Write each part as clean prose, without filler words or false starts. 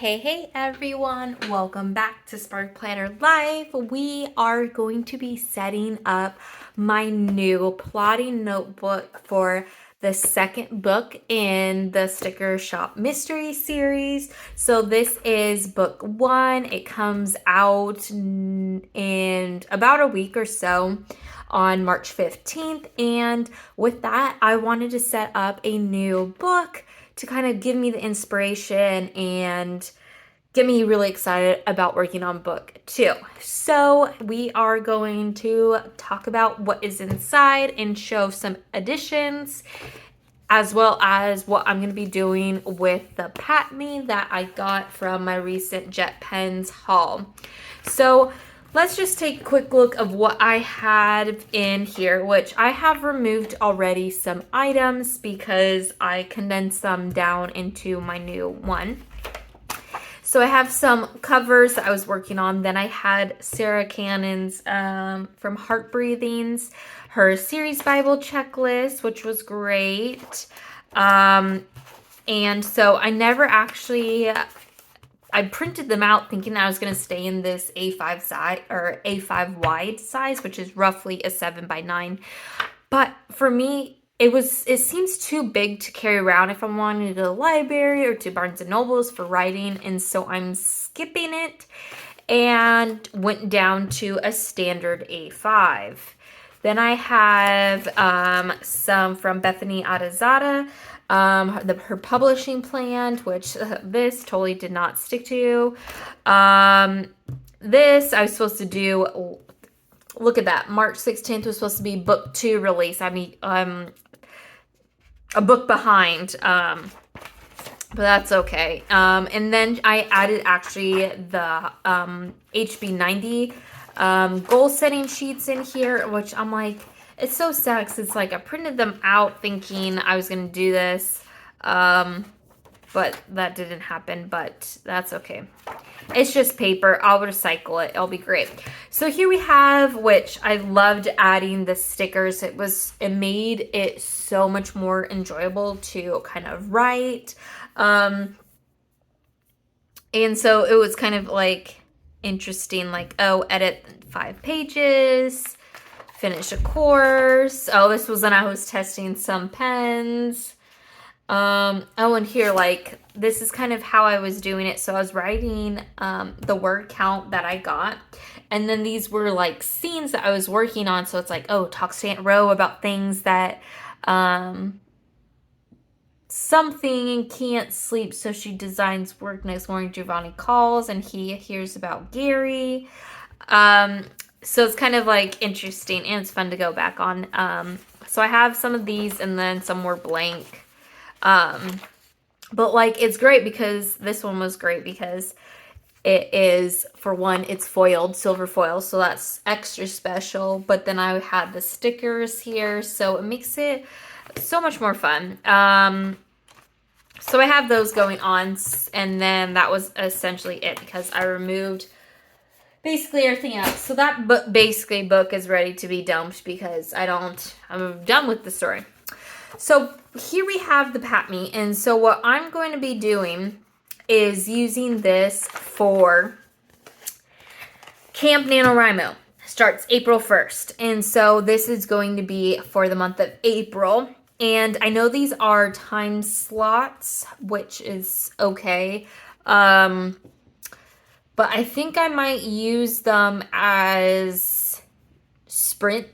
Hey everyone, welcome back to Spark Planner Life. We are going to be setting up my new plotting notebook for the second book in the Sticker Shop Mystery series. So this is book one. It comes out in about a week or so on March 15th. And with that, I wanted to set up a new book to kind of give me the inspiration and get me really excited about working on book two. So we are going to talk about what is inside and show some additions, as well as what I'm going to be doing with the Bettany that I got from my recent Jet Pens haul. So let's just take a quick look of what I had in here, which I have removed already some items because I condensed them down into my new one. So I have some covers that I was working on. Then I had Sarah Cannon's from Heartbreathings, her series Bible checklist, which was great. And so I never actually, I printed them out thinking that I was going to stay in this A5 size or A5 wide size, which is roughly a 7x9. But for me, it seems too big to carry around if I'm wanting to go to the library or to Barnes & Noble's for writing. And so I'm skipping it and went down to a standard A5. Then I have some from Bettany Atazadeah, her publishing plan, which this totally did not stick to. This I was supposed to do, look at that, March 16th was supposed to be book 2 release. I mean, a book behind, but that's okay. And then I added actually the HB90 goal setting sheets in here, which I'm like, it's so sad because it's like I printed them out thinking I was going to do this, but that didn't happen, but that's okay. It's just paper. I'll recycle it. It'll be great. So here we have, which I loved adding the stickers. It made it so much more enjoyable to kind of write. And so it was kind of like interesting, like, oh, edit 5 pages, finish a course. Oh, this was when I was testing some pens. Oh, and here, like, this is kind of how I was doing it. So I was writing the word count that I got. And then these were like scenes that I was working on. So it's like, oh, talks to Aunt Ro about things that something can't sleep. So she designs work. Next morning, Giovanni calls and he hears about Gary. So it's kind of like interesting and it's fun to go back on. So I have some of these and then some more blank. But like, it's great because this one was great because it is, for one, it's foiled, silver foil. So that's extra special. But then I had the stickers here. So it makes it so much more fun. So I have those going on. And then that was essentially it because I removed basically everything else. So that book is ready to be dumped because I'm done with the story. So here we have the Bettany, and so what I'm going to be doing is using this for Camp NaNoWriMo. Starts April 1st, and so this is going to be for the month of April. And I know these are time slots, which is okay, but I think I might use them as sprint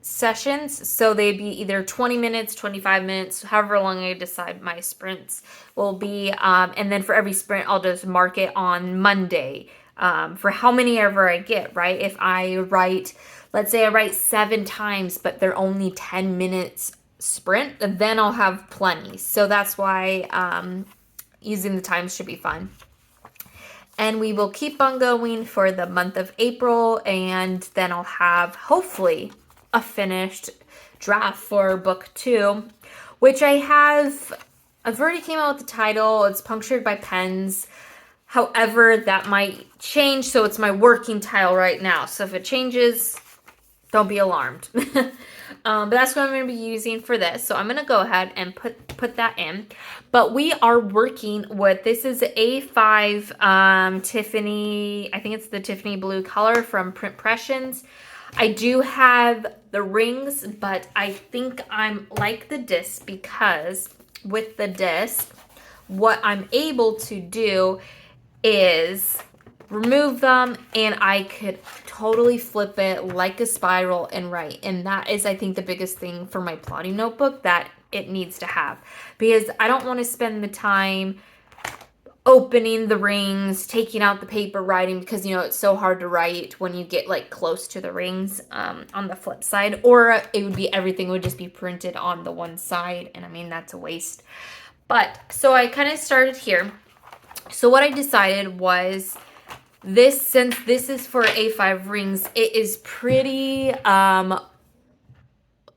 sessions. So they'd be either 20 minutes, 25 minutes, however long I decide my sprints will be. And then for every sprint, I'll just mark it on Monday for how many ever I get, right? If I write, let's say I write 7 times, but they're only 10 minutes sprint, then I'll have plenty. So that's why using the times should be fun. And we will keep on going for the month of April, and then I'll have, hopefully, a finished draft for book 2, which I've already came out with the title. It's Punctured by Pens. However, that might change, so it's my working title right now. So if it changes, Don't be alarmed. But that's what I'm going to be using for this. So I'm going to go ahead and put that in. But we are working with, this is A5 Tiffany, I think it's the Tiffany blue color from Printpressions. I do have the rings, but I think I'm like the disc, because with the disc, what I'm able to do is remove them, and I could totally flip it like a spiral and write. And that is, I think, the biggest thing for my plotting notebook that it needs to have, because I don't want to spend the time opening the rings, taking out the paper, writing, because you know it's so hard to write when you get like close to the rings on the flip side, or it would be, everything would just be printed on the one side, and I mean that's a waste. But so I kind of started here. So what I decided was, this, since this is for A5 rings, it is pretty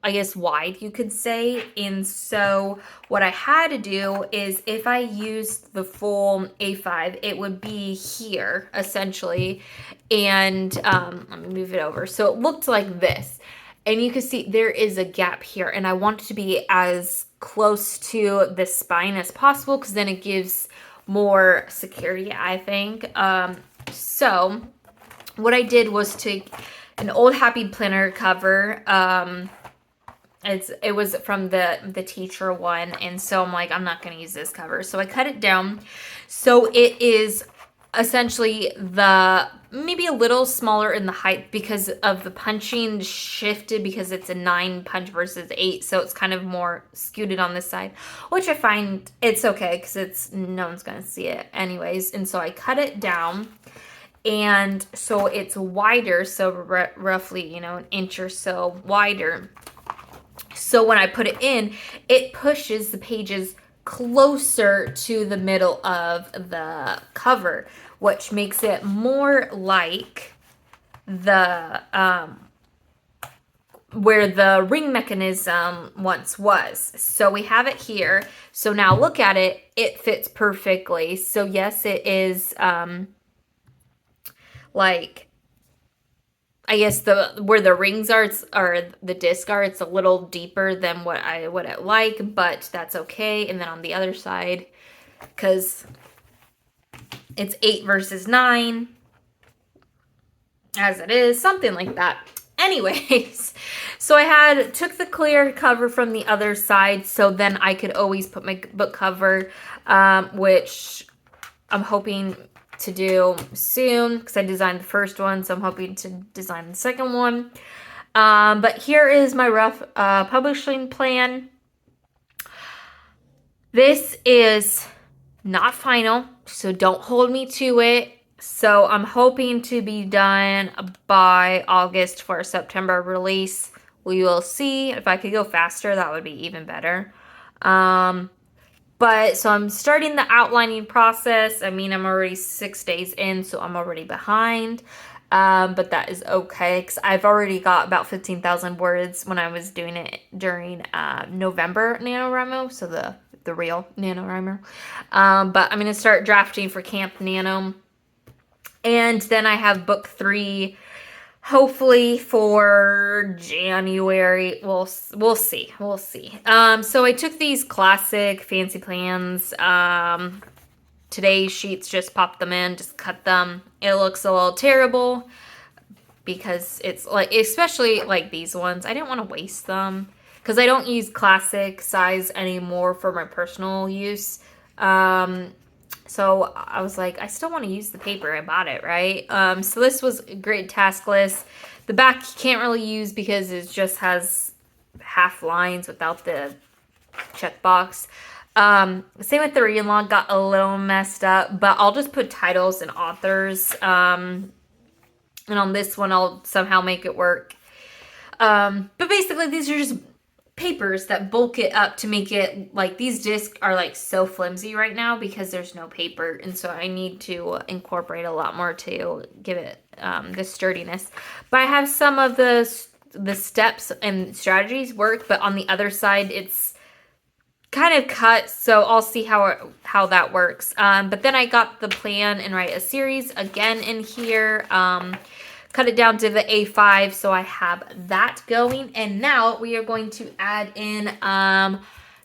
I guess wide, you could say. And so what I had to do is, if I used the full A5, it would be here essentially. And let me move it over. So it looked like this. And you can see there is a gap here. And I want it to be as close to the spine as possible, because then it gives more security, I think. So what I did was take an old Happy Planner cover. It was from the teacher one, and so I'm like, I'm not going to use this cover. So I cut it down. So it is essentially maybe a little smaller in the height, because of the punching shifted, because it's a 9 punch versus 8. So it's kind of more skewed on this side, which I find it's okay, because no one's going to see it anyways. And so I cut it down. And so it's wider, so roughly, an inch or so wider. So when I put it in, it pushes the pages closer to the middle of the cover, which makes it more like the where the ring mechanism once was. So we have it here. So now look at it, it fits perfectly. So yes, it is like, I guess where the rings are, or the disc are, it's a little deeper than what I would like, but that's okay. And then on the other side, because it's 8 versus 9, as it is, something like that. Anyways, so I took the clear cover from the other side, so then I could always put my book cover, which I'm hoping to do soon, because I designed the first one, so I'm hoping to design the second one. But here is my rough publishing plan. This is not final, so don't hold me to it. So I'm hoping to be done by August for a September release. We will see. If I could go faster, that would be even better. But so I'm starting the outlining process. I mean, I'm already 6 days in, so I'm already behind. But that is okay, because I've already got about 15,000 words when I was doing it during November NaNoWriMo, so the real NaNoWriMo. But I'm going to start drafting for Camp Nano. And then I have book 3, hopefully for January. We'll see. So I took these classic fancy plans. Today's sheets, just popped them in, just cut them. It looks a little terrible, because it's like, especially like these ones, I didn't want to waste them, because I don't use classic size anymore for my personal use. So I was like, I still want to use the paper. I bought it, right? So this was a great task list. The back you can't really use, because it just has half lines without the checkbox. Same with the read log, got a little messed up, but I'll just put titles and authors. And on this one, I'll somehow make it work. But basically, these are just papers that bulk it up to make it, like, these discs are like so flimsy right now because there's no paper, and so I need to incorporate a lot more to give it the sturdiness. But I have some of the steps and strategies work, but on the other side it's kind of cut, so I'll see how that works. But then I got the plan and write a series again in here. cut it down to the A5, so I have that going. And now we are going to add in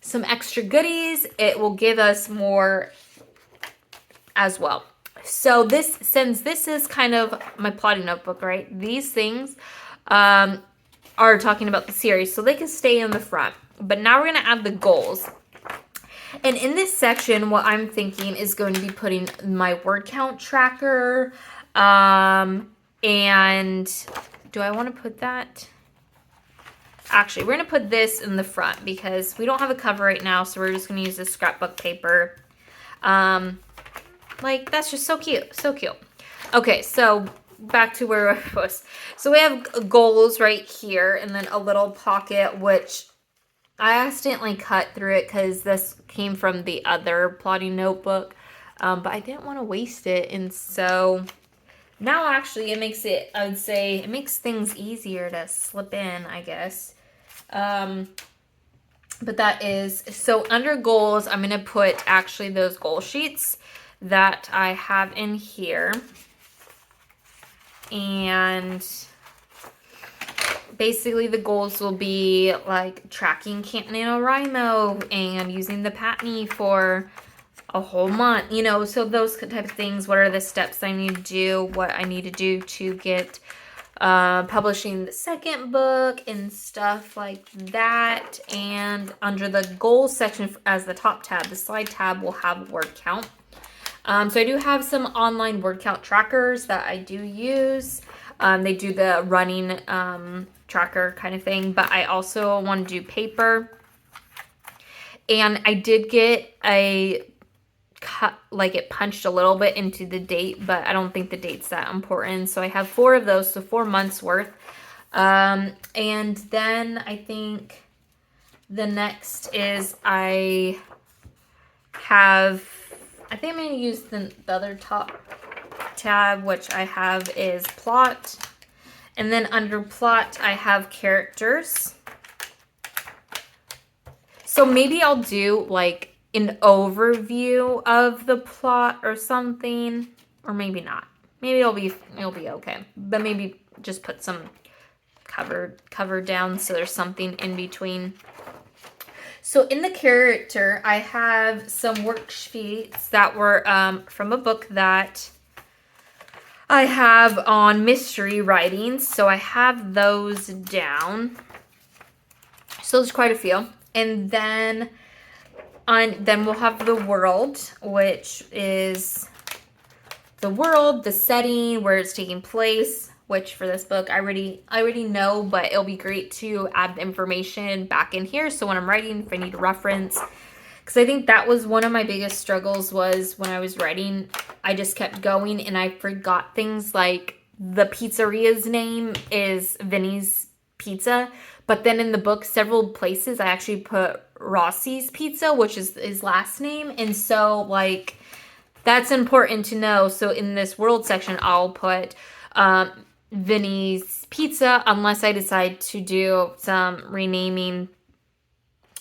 some extra goodies. It will give us more as well. So since this is kind of my plotting notebook, right? These things are talking about the series, so they can stay in the front. But now we're going to add the goals. And in this section, what I'm thinking is going to be putting my word count tracker. And do I want to put that? Actually, we're going to put this in the front because we don't have a cover right now. So we're just going to use this scrapbook paper. Like, that's just so cute. So cute. Okay, so back to where I was. So we have goals right here and then a little pocket, which I accidentally cut through it because this came from the other plotting notebook, but I didn't want to waste it. And so now actually it makes it, I would say, it makes things easier to slip in, I guess. But that is, so under goals, I'm going to put actually those goal sheets that I have in here. And basically the goals will be like tracking Camp NaNoWriMo and using the Bettany for a whole month, you know, so those type of things. What are the steps I need to do, what I need to do to get publishing the second book and stuff like that. And under the goals section as the top tab, the slide tab will have word count. So I do have some online word count trackers that I do use. They do the running tracker kind of thing, but I also want to do paper. And I did get a cut, like it punched a little bit into the date, but I don't think the date's that important. So I have 4 of those, so 4 months worth. And then I think the next is I think I'm going to use the other top tab, which I have is plot. And then under plot, I have characters. So maybe I'll do like an overview of the plot or something, or maybe not. Maybe it'll be okay. But maybe just put some cover down so there's something in between. So in the character, I have some worksheets that were from a book that I have on mystery writing. So I have those down. So there's quite a few. And then we'll have the world, which is the world, the setting, where it's taking place, which for this book I already know, but it'll be great to add the information back in here. So when I'm writing, if I need a reference, because I think that was one of my biggest struggles was when I was writing, I just kept going and I forgot things like the pizzeria's name is Vinny's Pizza. But then in the book, several places I actually put Rossi's Pizza, which is his last name. And so like, that's important to know. So in this world section, I'll put Vinny's Pizza, unless I decide to do some renaming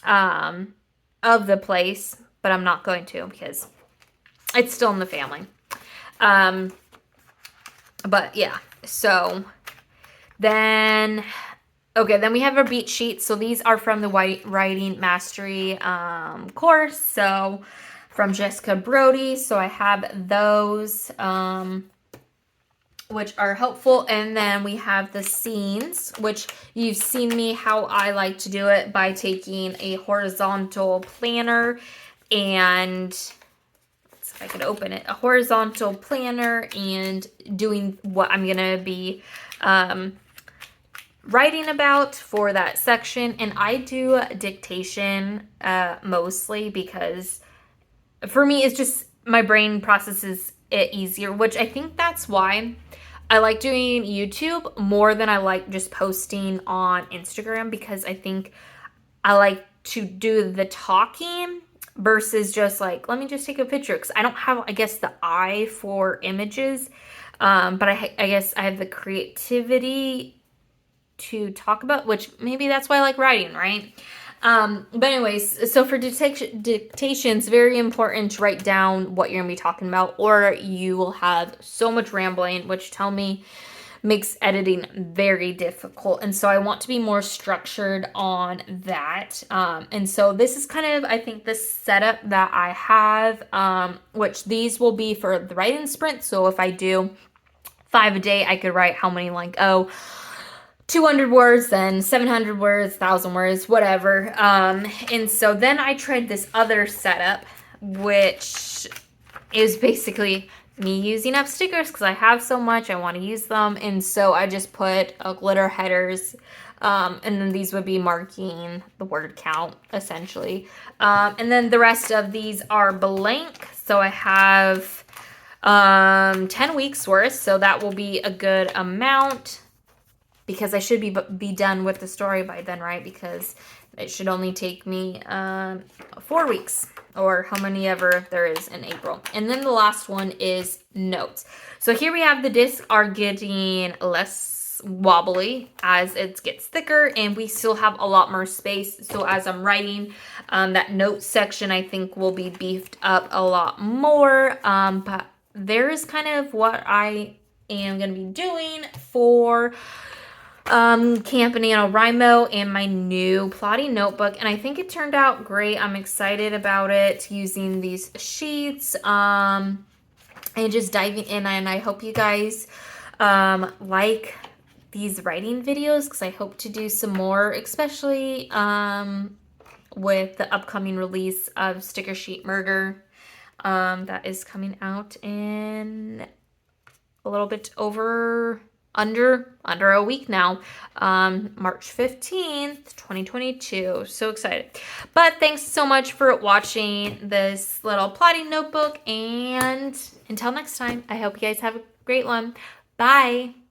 of the place, but I'm not going to because it's still in the family. But yeah, so then, okay, then we have our beat sheet. So these are from the Writing Mastery course. So from Jessica Brody. So I have those, which are helpful. And then we have the scenes, which you've seen me how I like to do it by taking a horizontal planner and let's see if I could open it, a horizontal planner and doing what I'm going to be writing about for that section. And I do dictation mostly because for me, it's just my brain processes it easier, which I think that's why I like doing YouTube more than I like just posting on Instagram, because I think I like to do the talking versus just like, let me just take a picture, because I don't have, I guess, the eye for images, but I guess I have the creativity to talk about, which maybe that's why I like writing, right? But anyways, so for dictation, it's very important to write down what you're gonna be talking about, or you will have so much rambling, which tell me makes editing very difficult. And so I want to be more structured on that. And so this is kind of, I think, the setup that I have, which these will be for the writing sprint. So if I do 5 a day, I could write how many, like, 200 words, then 700 words, 1,000 words, whatever. And so then I tried this other setup, which is basically me using up stickers because I have so much, I want to use them. And so I just put glitter headers, and then these would be marking the word count, essentially. And then the rest of these are blank. So I have 10 weeks worth, so that will be a good amount, because I should be done with the story by then, right? Because it should only take me 4 weeks, or how many ever there is in April. And then the last one is notes. So here we have the discs are getting less wobbly as it gets thicker, and we still have a lot more space. So as I'm writing, that notes section I think will be beefed up a lot more. But there's kind of what I am going to be doing for Camp NaNoWriMo and my new plotting notebook, and I think it turned out great. I'm excited about it, using these sheets and just diving in, and I hope you guys like these writing videos, because I hope to do some more, especially with the upcoming release of Sticker Sheet Murder that is coming out in a little bit under a week now, March 15th, 2022. So excited. But thanks so much for watching this little plotting notebook, and until next time, I hope you guys have a great one. Bye.